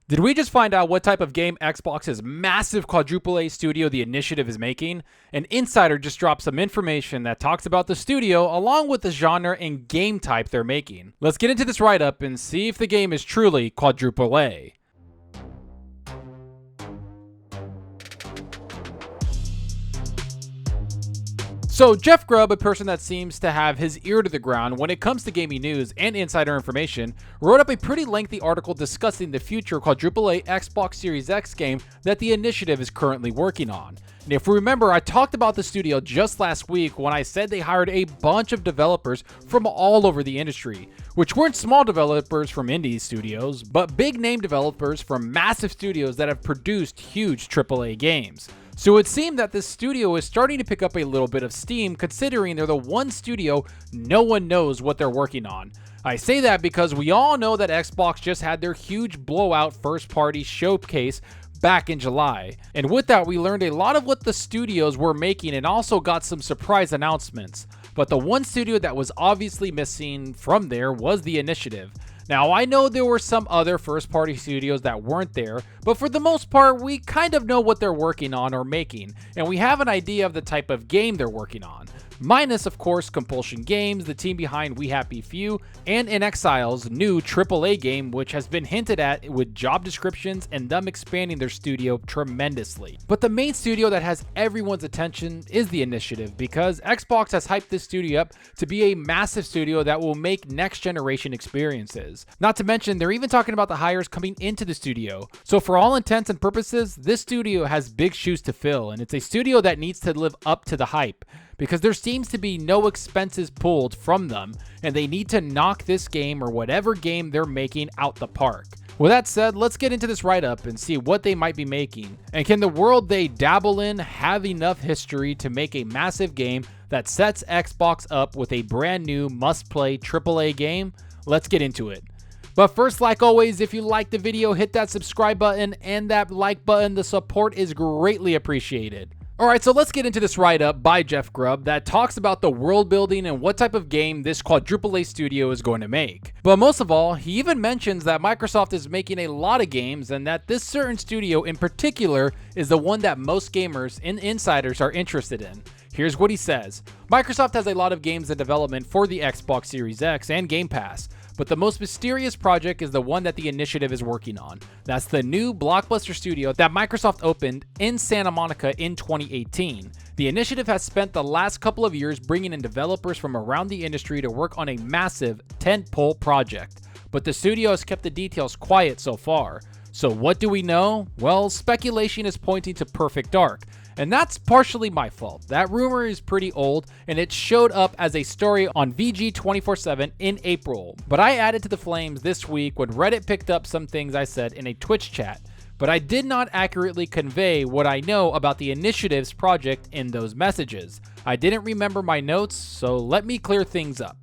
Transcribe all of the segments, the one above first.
Did we just find out what type of game Xbox's massive quadruple-A studio The Initiative is making? An insider just dropped some information that talks about the studio along with the genre and game type they're making. Let's get into this write-up and see if the game is truly quadruple-A. So Jeff Grubb, a person that seems to have his ear to the ground when it comes to gaming news and insider information, wrote up a pretty lengthy article discussing the future Quadruple-A Xbox Series X game that the Initiative is currently working on. And if we remember, I talked about the studio just last week when I said they hired a bunch of developers from all over the industry, which weren't small developers from indie studios, but big name developers from massive studios that have produced huge AAA games. So it seemed that this studio is starting to pick up a little bit of steam considering they're the one studio no one knows what they're working on. I say that because we all know that Xbox just had their huge blowout first-party showcase back in July. And with that, we learned a lot of what the studios were making and also got some surprise announcements. But the one studio that was obviously missing from there was the Initiative. Now, I know there were some other first-party studios that weren't there, but for the most part, we kind of know what they're working on or making, and we have an idea of the type of game they're working on. Minus, of course, Compulsion Games, the team behind We Happy Few, and inXile's new AAA game, which has been hinted at with job descriptions and them expanding their studio tremendously. But the main studio that has everyone's attention is the Initiative, because Xbox has hyped this studio up to be a massive studio that will make next-generation experiences. Not to mention, they're even talking about the hires coming into the studio. So for all intents and purposes, this studio has big shoes to fill, and it's a studio that needs to live up to the hype, because there seems to be no expenses pulled from them, and they need to knock this game or whatever game they're making out the park. With that said, let's get into this write-up and see what they might be making. And can the world they dabble in have enough history to make a massive game that sets Xbox up with a brand new must-play AAA game? Let's get into it. But first, like always, if you liked the video, hit that subscribe button and that like button. The support is greatly appreciated. Alright, so let's get into this write-up by Jeff Grubb that talks about the world building and what type of game this quadruple-A studio is going to make. But most of all, he even mentions that Microsoft is making a lot of games and that this certain studio in particular is the one that most gamers and insiders are interested in. Here's what he says. Microsoft has a lot of games in development for the Xbox Series X and Game Pass, but the most mysterious project is the one that the Initiative is working on. That's the new blockbuster studio that Microsoft opened in Santa Monica in 2018. The Initiative has spent the last couple of years bringing in developers from around the industry to work on a massive tentpole project, but the studio has kept the details quiet so far. So what do we know? Well, speculation is pointing to Perfect Dark. And that's partially my fault. That rumor is pretty old, and it showed up as a story on VG 24/7 in April. But I added to the flames this week when Reddit picked up some things I said in a Twitch chat. But I did not accurately convey what I know about the Initiative's project in those messages. I didn't remember my notes, so let me clear things up.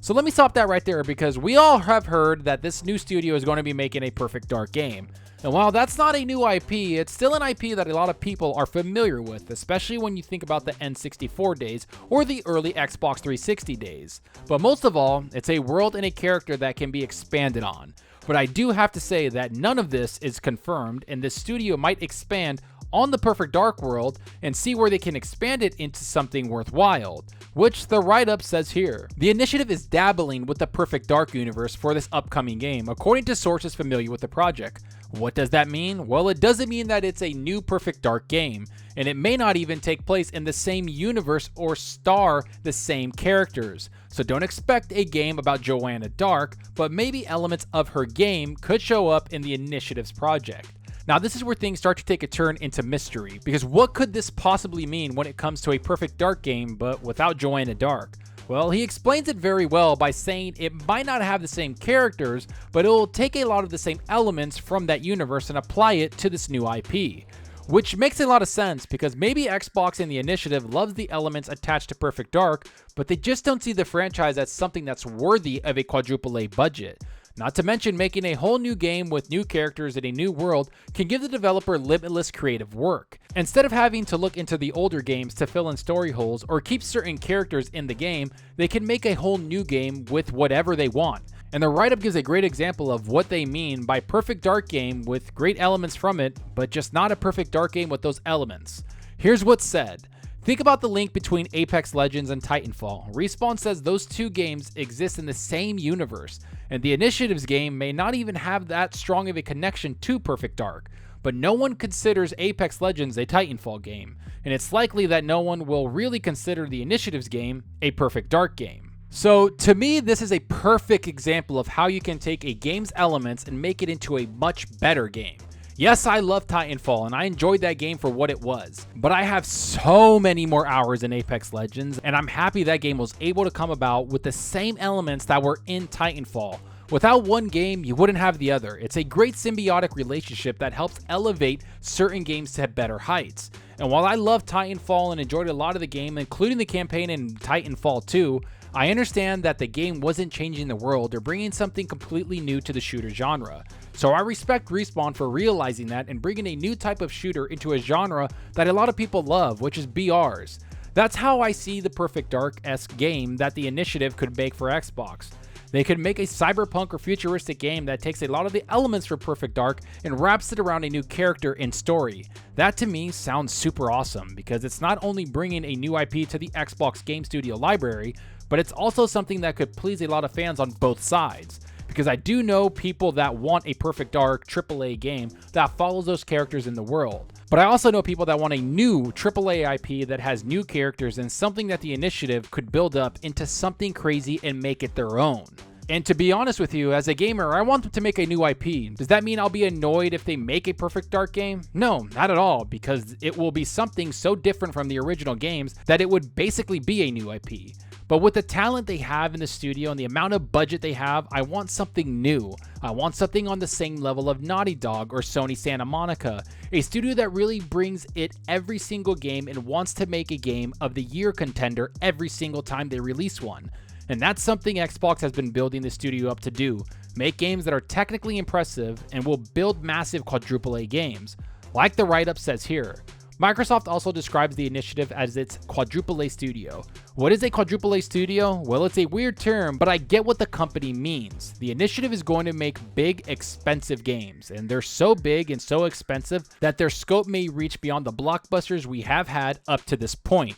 So let me stop that right there, because we all have heard that this new studio is going to be making a Perfect Dark game. And while that's not a new IP, it's still an IP that a lot of people are familiar with, especially when you think about the N64 days or the early Xbox 360 days. But most of all, it's a world and a character that can be expanded on. But I do have to say that none of this is confirmed, and this studio might expand on the Perfect Dark world and see where they can expand it into something worthwhile, which the write-up says here. The Initiative is dabbling with the Perfect Dark universe for this upcoming game, according to sources familiar with the project. What does that mean? Well, it doesn't mean that it's a new Perfect Dark game, and it may not even take place in the same universe or star the same characters. So don't expect a game about Joanna Dark, but maybe elements of her game could show up in the Initiative's project. Now, this is where things start to take a turn into mystery, because what could this possibly mean when it comes to a Perfect Dark game, but without Joanna Dark? Well, he explains it very well by saying it might not have the same characters, but it will take a lot of the same elements from that universe and apply it to this new IP. Which makes a lot of sense, because maybe Xbox and the Initiative loves the elements attached to Perfect Dark, but they just don't see the franchise as something that's worthy of a quadruple-A budget. Not to mention, making a whole new game with new characters in a new world can give the developer limitless creative work. Instead of having to look into the older games to fill in story holes or keep certain characters in the game, they can make a whole new game with whatever they want. And the write-up gives a great example of what they mean by perfect dark game with great elements from it, but just not a perfect dark game with those elements. Here's what's said. Think about the link between Apex Legends and Titanfall. Respawn says those two games exist in the same universe, and the Initiative's game may not even have that strong of a connection to Perfect Dark, but no one considers Apex Legends a Titanfall game, and it's likely that no one will really consider the Initiative's game a Perfect Dark game. So to me, this is a perfect example of how you can take a game's elements and make it into a much better game. Yes, I love Titanfall, and I enjoyed that game for what it was, but I have so many more hours in Apex Legends, and I'm happy that game was able to come about with the same elements that were in Titanfall. Without one game, you wouldn't have the other. It's a great symbiotic relationship that helps elevate certain games to better heights. And while I love Titanfall and enjoyed a lot of the game, including the campaign in Titanfall 2, I understand that the game wasn't changing the world or bringing something completely new to the shooter genre. So I respect Respawn for realizing that and bringing a new type of shooter into a genre that a lot of people love, which is BRs. That's how I see the Perfect Dark-esque game that the Initiative could make for Xbox. They could make a cyberpunk or futuristic game that takes a lot of the elements from Perfect Dark and wraps it around a new character and story. That to me sounds super awesome because it's not only bringing a new IP to the Xbox Game Studio library, but it's also something that could please a lot of fans on both sides. Because I do know people that want a Perfect Dark AAA game that follows those characters in the world. But I also know people that want a new AAA IP that has new characters and something that the Initiative could build up into something crazy and make it their own. And to be honest with you, as a gamer, I want them to make a new IP. Does that mean I'll be annoyed if they make a Perfect Dark game? No, not at all, because it will be something so different from the original games that it would basically be a new IP. But with the talent they have in the studio and the amount of budget they have, I want something new. I want something on the same level of Naughty Dog or Sony Santa Monica, a studio that really brings it every single game and wants to make a game of the year contender every single time they release one. And that's something Xbox has been building the studio up to do. Make games that are technically impressive and will build massive quadruple-A games, like the write-up says here. Microsoft also describes the Initiative as its Quadruple-A studio. What is a Quadruple-A studio? Well, it's a weird term, but I get what the company means. The Initiative is going to make big, expensive games, and they're so big and so expensive that their scope may reach beyond the blockbusters we have had up to this point.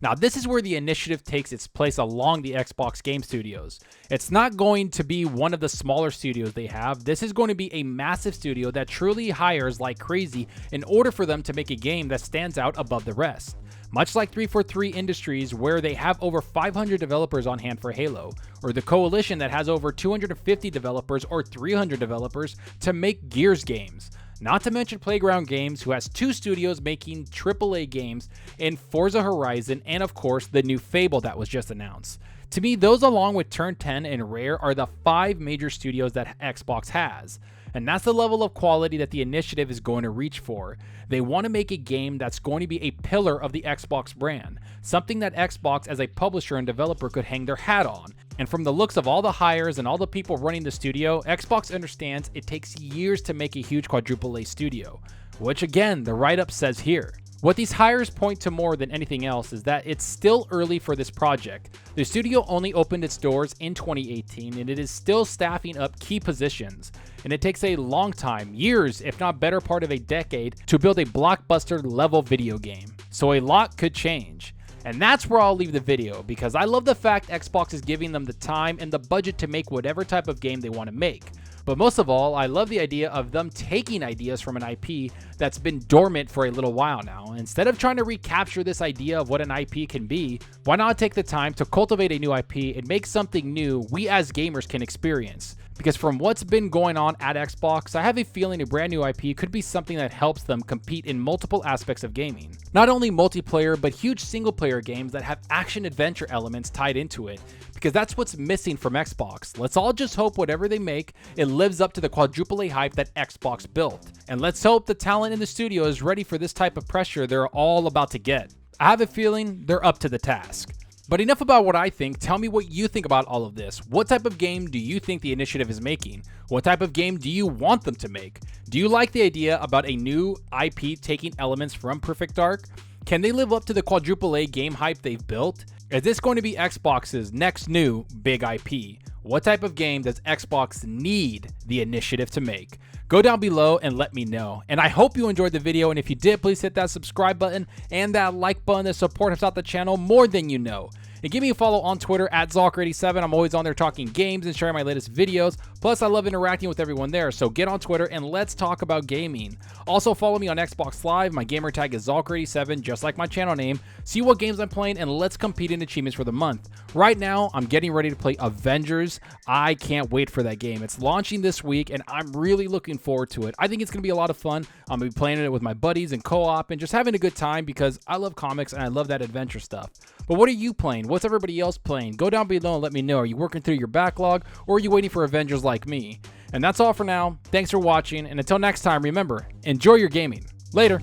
Now, this is where the Initiative takes its place along the Xbox Game Studios. It's not going to be one of the smaller studios they have. This is going to be a massive studio that truly hires like crazy in order for them to make a game that stands out above the rest. Much like 343 Industries, where they have over 500 developers on hand for Halo, or the Coalition that has over 250 developers or 300 developers to make Gears games. Not to mention Playground Games, who has 2 studios making AAA games in Forza Horizon and of course the new Fable that was just announced. To me, those along with Turn 10 and Rare are the 5 major studios that Xbox has. And that's the level of quality that the Initiative is going to reach for. They want to make a game that's going to be a pillar of the Xbox brand, something that Xbox as a publisher and developer could hang their hat on. And from the looks of all the hires and all the people running the studio, Xbox understands it takes years to make a huge quadruple-A studio, which again, the write-up says here. What these hires point to more than anything else is that it's still early for this project. The studio only opened its doors in 2018 and it is still staffing up key positions. And it takes a long time, years if not better part of a decade, to build a blockbuster level video game. So a lot could change. And that's where I'll leave the video, because I love the fact Xbox is giving them the time and the budget to make whatever type of game they want to make. But most of all, I love the idea of them taking ideas from an IP that's been dormant for a little while now. Instead of trying to recapture this idea of what an IP can be, why not take the time to cultivate a new IP and make something new we as gamers can experience? Because from what's been going on at Xbox, I have a feeling a brand new IP could be something that helps them compete in multiple aspects of gaming. Not only multiplayer, but huge single player games that have action-adventure elements tied into it, because that's what's missing from Xbox. Let's all just hope whatever they make, it lives up to the quadruple-A hype that Xbox built. And let's hope the talent in the studio is ready for this type of pressure they're all about to get. I have a feeling they're up to the task. But enough about what I think. Tell me what you think about all of this. What type of game do you think the Initiative is making? What type of game do you want them to make? Do you like the idea about a new IP taking elements from Perfect Dark? Can they live up to the quadruple-A game hype they've built? Is this going to be Xbox's next new big IP? What type of game does Xbox need the initiative to make? Go down below and let me know. And I hope you enjoyed the video, and if you did, please hit that subscribe button and that like button. The support helps out the channel more than you know. And give me a follow on Twitter at Zalker87. I'm always on there talking games and sharing my latest videos. Plus, I love interacting with everyone there, so get on Twitter and let's talk about gaming. Also, follow me on Xbox Live. My gamertag is Zalker87, just like my channel name. See what games I'm playing, and let's compete in achievements for the month. Right now, I'm getting ready to play Avengers. I can't wait for that game. It's launching this week, and I'm really looking forward to it. I think it's going to be a lot of fun. I'm going to be playing it with my buddies and co-op and just having a good time because I love comics and I love that adventure stuff. But what are you playing? What's everybody else playing? Go down below and let me know. Are you working through your backlog, or are you waiting for Avengers like me? And that's all for now. Thanks for watching, and until next time, remember, enjoy your gaming. Later.